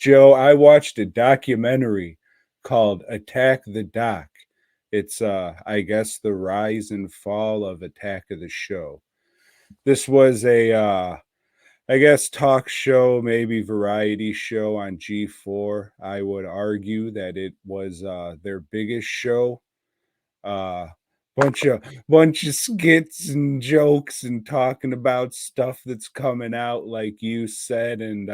Joe, I watched a documentary called Attack the Doc. It's I guess the rise and fall of Attack of the Show. This was a I guess talk show, maybe variety show on G4. I would argue that it was their biggest show. Uh bunch of bunch of skits and jokes and talking about stuff that's coming out like you said, and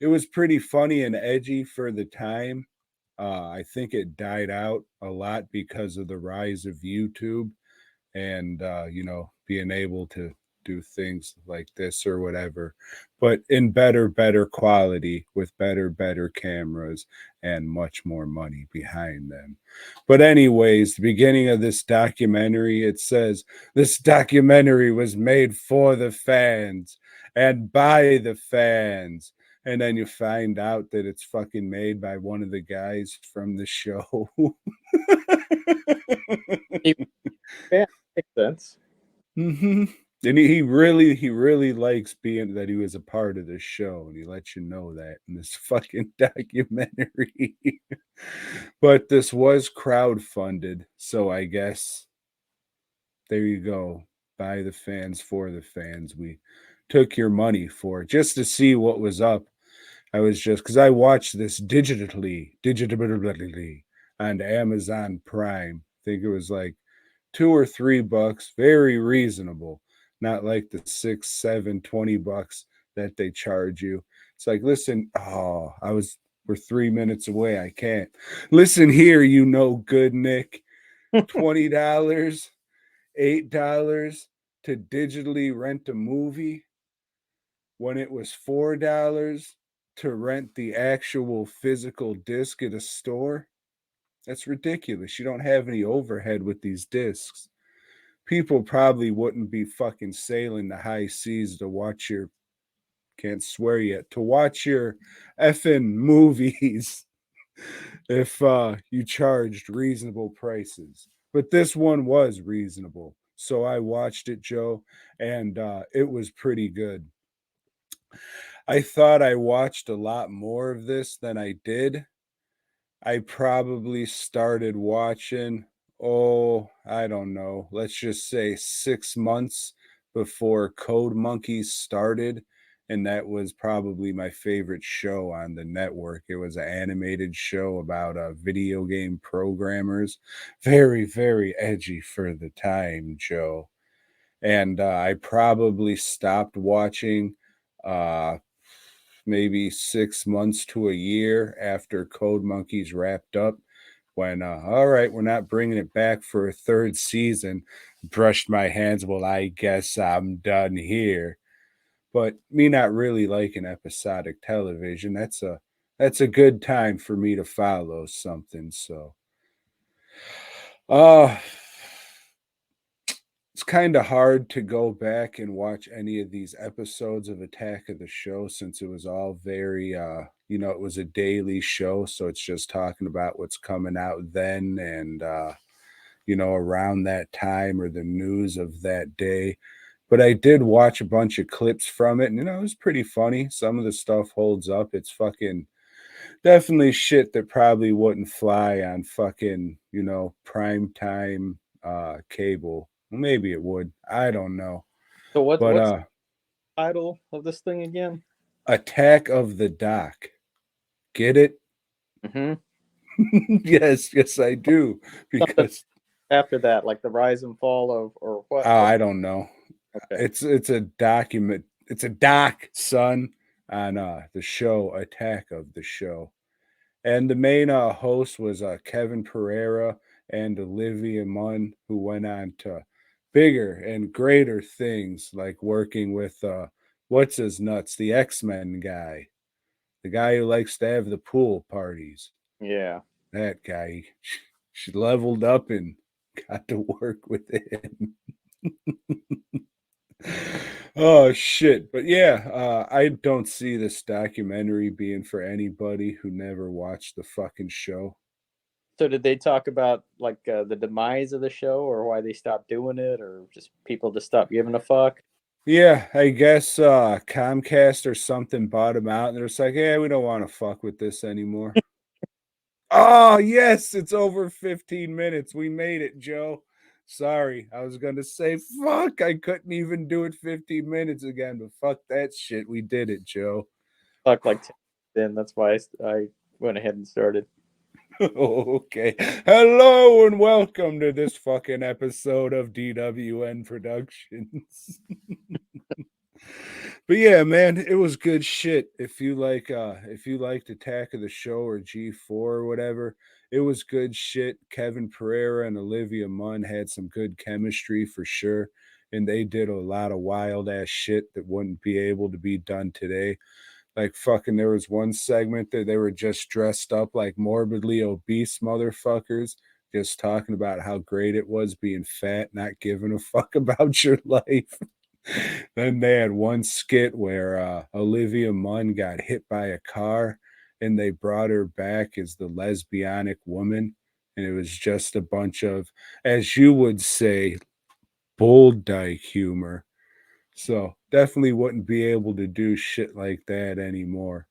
it was pretty funny and edgy for the time. I think it died out a lot because of the rise of YouTube and being able to do things like this or whatever, but in better quality with better cameras and much more money behind them. But anyways, the beginning of this documentary, it says this documentary was made for the fans and by the fans, and then you find out that it's fucking made by one of the guys from the show. Yeah, makes sense. Hmm. And he really likes being that he was a part of this show, and he lets you know that in this fucking documentary. But this was crowdfunded, so I guess there you go. By the fans for the fans. We took your money for it just to see what was up. I was just because I watched this digitally on Amazon Prime. I think it was like $2 or $3, very reasonable. Not like the 6, 7, $20 that they charge you. It's like, listen, we're 3 minutes away. I can't. Listen here, you know good Nick. $20, $8 to digitally rent a movie when it was $4 to rent the actual physical disc at a store. That's ridiculous. You don't have any overhead with these discs. People probably wouldn't be fucking sailing the high seas to watch your can't swear yet to watch your effing movies if you charged reasonable prices. But this one was reasonable. So I watched it, Joe, and it was pretty good. I thought I watched a lot more of this than I did. I probably started watching, I don't know, let's just say 6 months before Code Monkeys started. And that was probably my favorite show on the network. It was an animated show about video game programmers. Very edgy for the time, Joe. And I probably stopped watching uh, maybe 6 months to a year after Code Monkeys wrapped up. When all right, we're not bringing it back for a third season. Brushed my hands. Well, I guess I'm done here. But me not really liking episodic television. That's a good time for me to follow something. So, uh it's kind of hard to go back and watch any of these episodes of Attack of the Show since it was all very it was a daily show, so it's just talking about what's coming out then and around that time or the news of that day. But I did watch a bunch of clips from it, and it was pretty funny. Some of the stuff holds up. It's fucking definitely shit that probably wouldn't fly on fucking, prime time cable. Maybe it would. I don't know. So But what's the title of this thing again? Attack of the Doc. Get it? Mm-hmm. Yes, I do. Something Because after that, like the rise and fall of, or what? I don't know. Okay. It's a document. It's a doc, son, on the show Attack of the Show. And the main host was Kevin Pereira and Olivia Munn, who went on to bigger and greater things, like working with what's his nuts, the X-Men guy, the guy who likes to have the pool parties. Yeah. That guy, she leveled up and got to work with him. Oh shit. But yeah, I don't see this documentary being for anybody who never watched the fucking show. So did they talk about like the demise of the show, or why they stopped doing it, or just people just stopped giving a fuck? Yeah, I guess Comcast or something bought them out, and they're just like, yeah, we don't want to fuck with this anymore. Oh, yes, it's over 15 minutes. We made it, Joe. Sorry, I was gonna say fuck. I couldn't even do it 15 minutes again, but fuck that shit. We did it, Joe. Fuck, like 10 then. That's why I went ahead and started. Okay. Hello and welcome to this fucking episode of DWN Productions. But yeah, man, it was good shit. If you liked Attack of the Show or G4 or whatever, it was good shit. Kevin Pereira and Olivia Munn had some good chemistry for sure. And they did a lot of wild ass shit that wouldn't be able to be done today. Like fucking there was one segment that they were just dressed up like morbidly obese motherfuckers, just talking about how great it was being fat, not giving a fuck about your life. Then they had one skit where Olivia Munn got hit by a car and they brought her back as the lesbianic woman. And it was just a bunch of, as you would say, bold dyke humor. So definitely wouldn't be able to do shit like that anymore.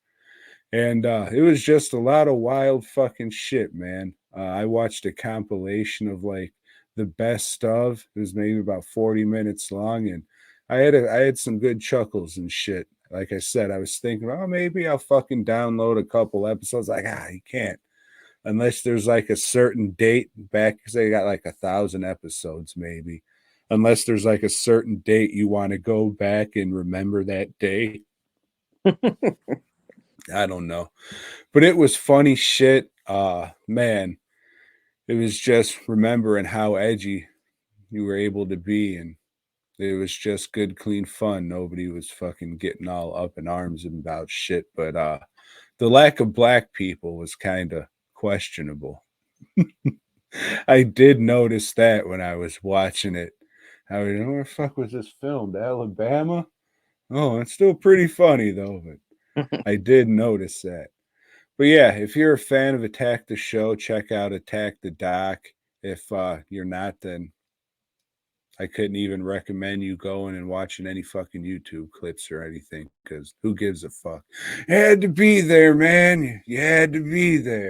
And it was just a lot of wild fucking shit, man. I watched a compilation of like the best of. It was maybe about 40 minutes long, and I had some good chuckles and shit. Like I said, I was thinking, oh, maybe I'll fucking download a couple episodes. Like, you can't unless there's like a certain date back because they got like 1,000 episodes, maybe. Unless there's like a certain date you want to go back and remember that day. I don't know. But it was funny shit. Man, it was just remembering how edgy you were able to be, and it was just good, clean fun. Nobody was fucking getting all up in arms about shit. But the lack of black people was kind of questionable. I did notice that when I was watching it. I was, where the fuck was this filmed? Alabama? Oh, it's still pretty funny though, but I did notice that. But yeah, if you're a fan of Attack the Show, check out Attack the Doc. If you're not, then I couldn't even recommend you going and watching any fucking YouTube clips or anything because who gives a fuck? You had to be there, man. You had to be there.